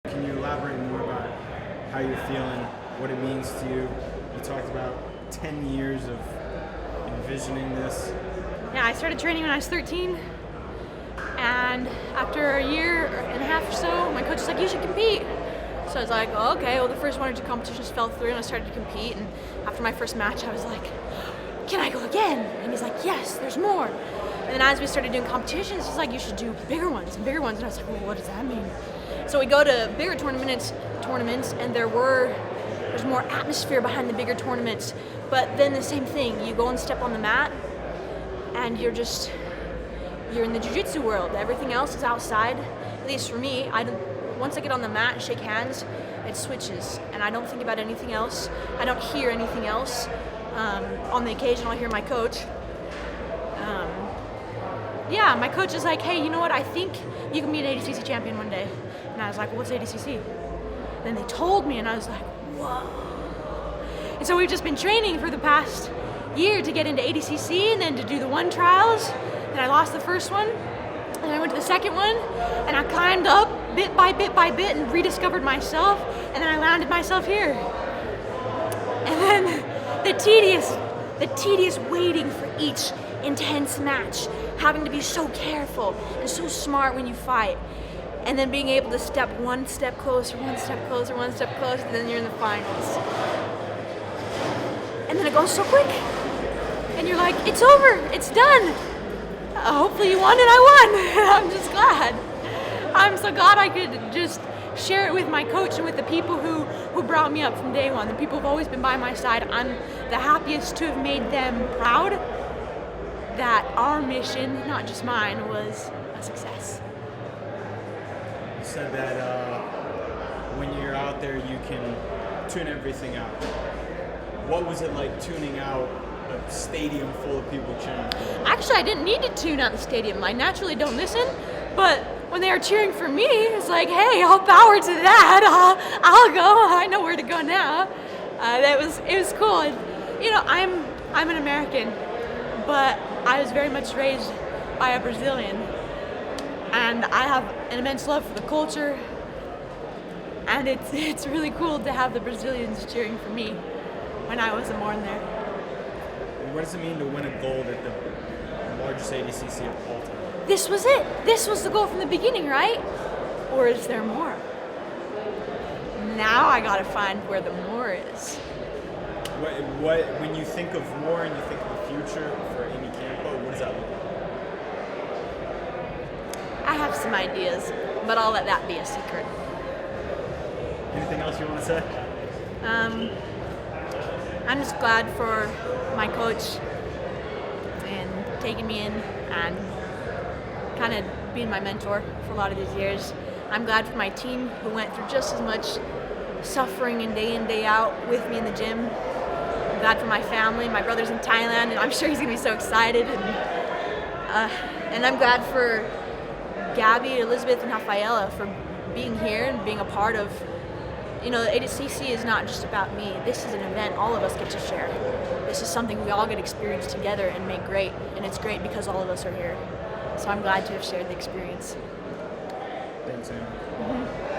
Can you elaborate more about how you're feeling, what it means to you? You talked about 10 years of envisioning this. Yeah, I started training when I was 13, and after a year and a half or so, my coach was like, you should compete. So I was like, oh, okay, well the first one or two competitions fell through and I started to compete, and after my first match I was like, can I go again? And he's like, yes, there's more. And then as we started doing competitions, he's like, you should do bigger ones, and I was like, well, what does that mean? So we go to bigger tournaments, and there's more atmosphere behind the bigger tournaments, but then the same thing, you go and step on the mat, and you're in the jiu-jitsu world. Everything else is outside. At least for me, once I get on the mat and shake hands, it switches, and I don't think about anything else. I don't hear anything else. On the occasion, I'll hear my coach. Yeah, my coach is like, hey, you know what? I think you can be an ADCC champion one day. And I was like, well, what's ADCC? Then they told me, and I was like, whoa. And so we've just been training for the past year to get into ADCC and then to do the one trials. And I lost the first one, and I went to the second one, and I climbed up bit by bit and rediscovered myself, and then I landed myself here. And then the tedious waiting for each intense match, having to be so careful and so smart when you fight, and then being able to step one step closer, and then you're in the finals. And then it goes so quick, and you're like, it's over, it's done. Hopefully you won, and I won. I'm just glad. I'm so glad I could just share it with my coach and with the people who brought me up from day one, the people who've always been by my side. I'm the happiest to have made them proud that our mission, not just mine, was a success. You said that when you're out there, you can tune everything out. What was it like tuning out a stadium full of people cheering? Actually, I didn't need to tune out the stadium. I naturally don't listen, but when they were cheering for me, it's like, hey, all power to that. I'll go. I know where to go now. It was cool. You know, I'm an American, but I was very much raised by a Brazilian, and I have an immense love for the culture, and it's really cool to have the Brazilians cheering for me when I wasn't born there. What does it mean to win a gold at the largest ADCC of all time? This was it. This was the goal from the beginning, right? Or is there more? Now I gotta find where the more is. When you think of more and you think of the future for Amy Campo, what does that look like? I have some ideas, but I'll let that be a secret. Anything else you want to say? I'm just glad for my coach and taking me in and kind of being my mentor for a lot of these years. I'm glad for my team who went through just as much suffering and day in, day out with me in the gym. I'm glad for my family. My brother's in Thailand, and I'm sure he's gonna be so excited. And I'm glad for Gabby, Elizabeth, and Rafaela for being here and being a part of. You know, the ADCC is not just about me. This is an event all of us get to share. This is something we all get to experience together and make great, and it's great because all of us are here. So I'm glad to have shared the experience. Thanks, Amy. Mm-hmm.